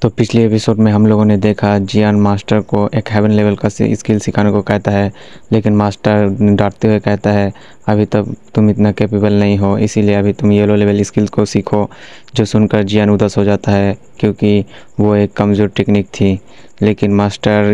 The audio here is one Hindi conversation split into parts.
तो पिछले एपिसोड में हम लोगों ने देखा जियान मास्टर को एक हेवन लेवल का स्किल सिखाने को कहता है, लेकिन मास्टर डांटते हुए कहता है अभी तक तुम इतना कैपेबल नहीं हो, इसीलिए अभी तुम येलो लेवल स्किल्स को सीखो। जो सुनकर जियान उदास हो जाता है क्योंकि वो एक कमज़ोर टेक्निक थी। लेकिन मास्टर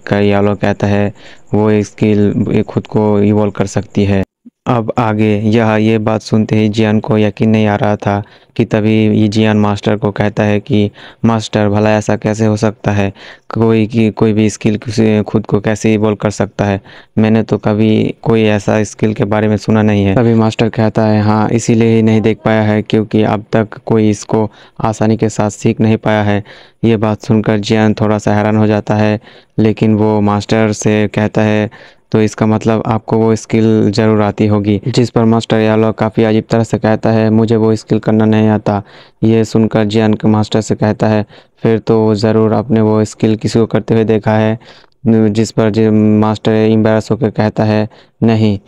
का येलो कहता है वो स्किल खुद को इवॉल्व कर सकती है। अब आगे ये बात सुनते ही जियान को यकीन नहीं आ रहा था कि तभी ये जियान मास्टर को कहता है कि मास्टर भला ऐसा कैसे हो सकता है, कोई भी स्किल खुद को कैसे इवॉल्व कर सकता है। मैंने तो कभी कोई ऐसा स्किल के बारे में सुना नहीं है। तभी मास्टर कहता है हाँ, इसीलिए ही नहीं देख पाया है क्योंकि अब तक कोई इसको आसानी के साथ सीख नहीं पाया है। ये बात सुनकर जियान थोड़ा सा हैरान हो जाता है, लेकिन वो मास्टर से कहता है तो इसका मतलब आपको वो स्किल ज़रूर आती होगी। जिस पर मास्टर यालो काफ़ी अजीब तरह से कहता है मुझे वो स्किल करना नहीं आता। ये सुनकर जियान के मास्टर से कहता है फिर तो ज़रूर आपने वो स्किल किसी को करते हुए देखा है। जिस पर मास्टर एम्बैरस होकर कहता है नहीं।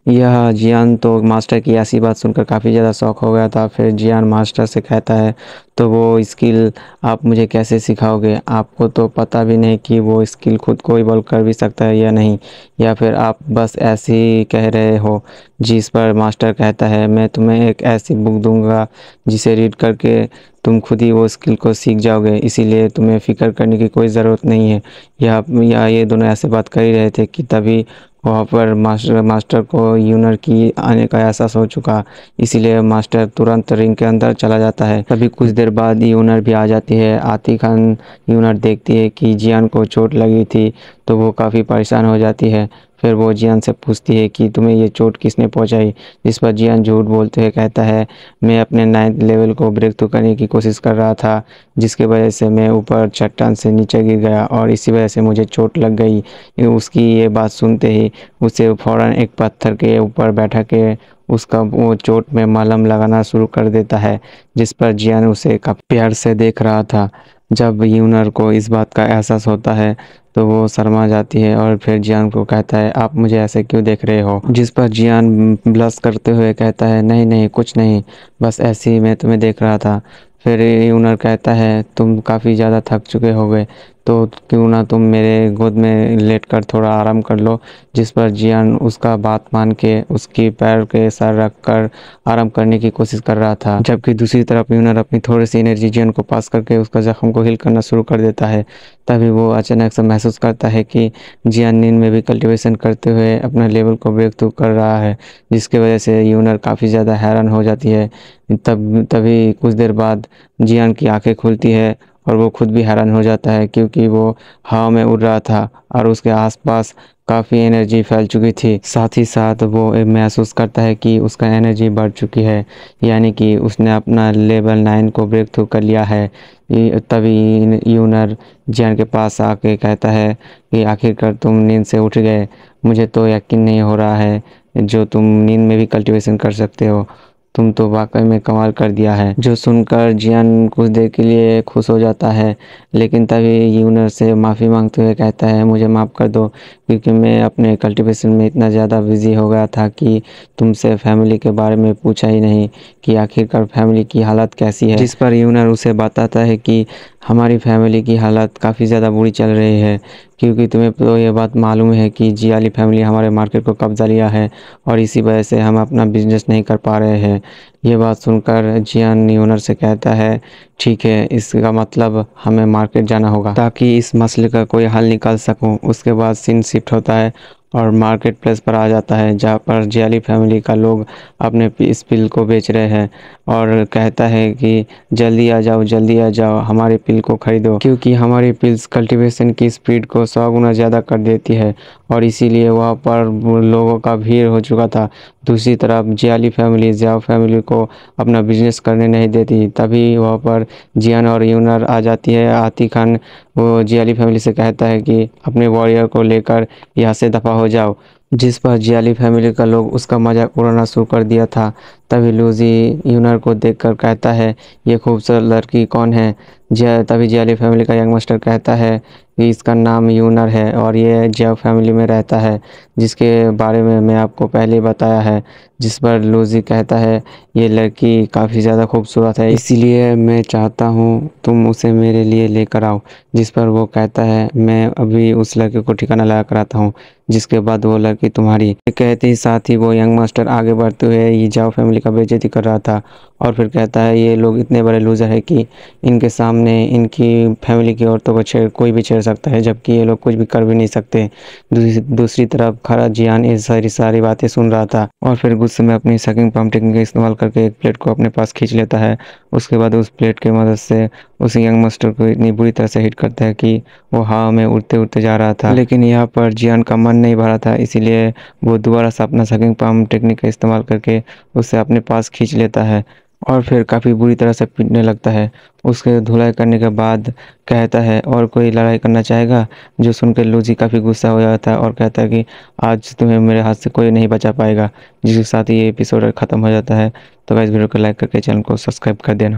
यह जियान तो मास्टर की ऐसी बात सुनकर काफ़ी ज़्यादा शौक हो गया था। फिर जियान मास्टर से कहता है तो वो स्किल आप मुझे कैसे सिखाओगे? आपको तो पता भी नहीं कि वो स्किल खुद को इवॉल्व कर भी सकता है या नहीं, या फिर आप बस ऐसे ही कह रहे हो। जिस पर मास्टर कहता है मैं तुम्हें एक ऐसी बुक दूंगा जिसे रीड करके तुम खुद ही वो स्किल को सीख जाओगे, इसीलिए तुम्हें फ़िक्र करने की कोई ज़रूरत नहीं है। या ये दोनों ऐसे बात कर ही रहे थे कि तभी वहाँ पर मास्टर को यूनर की आने का एहसास हो चुका, इसीलिए मास्टर तुरंत रिंग के अंदर चला जाता है। तभी कुछ देर बाद यूनर भी आ जाती है। आती खान यूनर देखती है कि जियान को चोट लगी थी तो वो काफ़ी परेशान हो जाती है। फिर वो जियान से पूछती है कि तुम्हें ये चोट किसने पहुंचाई? जिस पर जियान झूठ बोलते हुए कहता है मैं अपने 9th लेवल को ब्रेक थ्रू करने की कोशिश कर रहा था, जिसकी वजह से मैं ऊपर चट्टान से नीचे गिर गया और इसी वजह से मुझे चोट लग गई। उसकी ये बात सुनते ही उसे फ़ौरन एक पत्थर के ऊपर बैठा के उसका वो चोट में मलहम लगाना शुरू कर देता है। जिस पर जियान उसे काफ़ी प्यार से देख रहा था। जब यूनर को इस बात का एहसास होता है तो वो शर्मा जाती है और फिर जियान को कहता है आप मुझे ऐसे क्यों देख रहे हो? जिस पर जियान ब्लश करते हुए कहता है नहीं नहीं कुछ नहीं, बस ऐसे ही मैं तुम्हें देख रहा था। फिर यूनर कहता है तुम काफ़ी ज़्यादा थक चुके होगे तो क्यों ना तुम मेरे गोद में लेटकर थोड़ा आराम कर लो। जिस पर जियान उसका बात मान के उसकी पैर के सर रख कर आराम करने की कोशिश कर रहा था, जबकि दूसरी तरफ यूनर अपनी थोड़ी सी एनर्जी जियान को पास करके उसका जख्म को हील करना शुरू कर देता है। तभी वो अचानक से महसूस करता है कि जियान नींद में भी कल्टीवेशन करते हुए अपना लेवल को ब्रेक थ्रू कर रहा है, जिसकी वजह से यूनर काफ़ी ज़्यादा हैरान हो जाती है। तभी कुछ देर बाद जियान की आंखें खुलती है और वो खुद भी हैरान हो जाता है क्योंकि वो हवा में उड़ रहा था और उसके आसपास काफ़ी एनर्जी फैल चुकी थी। साथ ही साथ वो महसूस करता है कि उसका एनर्जी बढ़ चुकी है, यानी कि उसने अपना लेवल 9 को ब्रेक थ्रू कर लिया है। तभी यूनर जियान के पास आके कहता है कि आखिरकार तुम नींद से उठ गए, मुझे तो यकीन नहीं हो रहा है जो तुम नींद में भी कल्टीवेशन कर सकते हो, तुम तो वाकई में कमाल कर दिया है। जो सुनकर जियान कुछ देर के लिए खुश हो जाता है, लेकिन तभी यूनर से माफ़ी मांगते हुए कहता है मुझे माफ़ कर दो क्योंकि मैं अपने कल्टीवेशन में इतना ज़्यादा बिजी हो गया था कि तुमसे फैमिली के बारे में पूछा ही नहीं कि आखिरकार फैमिली की हालत कैसी है। जिस पर यूनर उसे बताता है कि हमारी फैमिली की हालत काफ़ी ज़्यादा बुरी चल रही है क्योंकि तुम्हें तो ये बात मालूम है कि जियाली फैमिली हमारे मार्केट को कब्जा लिया है और इसी वजह से हम अपना बिजनेस नहीं कर पा रहे हैं। ये बात सुनकर जियान यूनर से कहता है ठीक है, इसका मतलब हमें मार्केट जाना होगा ताकि इस मसले का कोई हल निकाल सकूं। उसके बाद सीन शिफ्ट होता है और मार्केट प्लेस पर आ जाता है जहाँ पर जियाली फैमिली का लोग अपने इस पिल को बेच रहे हैं और कहता है कि जल्दी आ जाओ जल्दी आ जाओ, हमारे पिल को खरीदो क्योंकि हमारी पिल्स कल्टीवेशन की स्पीड को 100 गुना ज़्यादा कर देती है और इसीलिए वहाँ पर लोगों का भीड़ हो चुका था। दूसरी तरफ जियाली फैमिली जियाओ फैमिली को अपना बिजनेस करने नहीं देती। तभी वहाँ पर जियान और यूनर आ जाती है। आती खान वो जियाली फैमिली से कहता है कि अपने वॉरियर को लेकर यहाँ से दफ़ा हो जाओ, जिस पर जियाली फैमिली का लोग उसका मजाक उड़ाना शुरू कर दिया था। तभी लूजी यूनर को देखकर कहता है ये खूबसूरत लड़की कौन है? तभी जियाली फैमिली का यंग मास्टर कहता है कि इसका नाम यूनर है और ये जियाओ फैमिली में रहता है, जिसके बारे में मैं आपको पहले बताया है। जिस पर लूजी कहता है ये लड़की काफ़ी ज़्यादा खूबसूरत है, इसीलिए मैं चाहता हूँ तुम उसे मेरे लिए लेकर आओ। जिस पर वो कहता है मैं अभी उस लड़के को ठिकाना लगा कर आता हूँ, जिसके बाद वो लड़की तुम्हारी। कहते ही साथ ही वो यंग मास्टर आगे बढ़ते हुए ये जाओ फैमिली का बेइज्जती कर रहा था और फिर कहता है ये लोग इतने बड़े लूज़र है कि इनके सामने इनकी फैमिली की औरतों को कोई भी छेड़ सकता है, जबकि ये लोग कुछ भी कर भी नहीं सकते। दूसरी तरफ खरा जियान ये सारी बातें सुन रहा था और फिर गुस्से में अपनी सकिंग पम्प टेक्निक का इस्तेमाल करके एक प्लेट को अपने पास खींच लेता है। उसके बाद उस प्लेट की मदद से उस यंग मास्टर को इतनी बुरी तरह से हिट करता है कि वो हवा में उड़ते उड़ते जा रहा था। लेकिन यहाँ पर जियान का मन नहीं भरा था, इसीलिए वो दोबारा से अपना सकिंग पम्प टेक्निक का इस्तेमाल करके उसे अपने पास खींच लेता है और फिर काफ़ी बुरी तरह से पीटने लगता है। उसके धुलाई करने के बाद कहता है और कोई लड़ाई करना चाहेगा, जो सुनकर लूजी काफ़ी गुस्सा हो जाता है और कहता है कि आज तुम्हें मेरे हाथ से कोई नहीं बचा पाएगा। जिसके साथ ही ये एपिसोड ख़त्म हो जाता है। तो गाइस वीडियो को लाइक करके चैनल को सब्सक्राइब कर देना।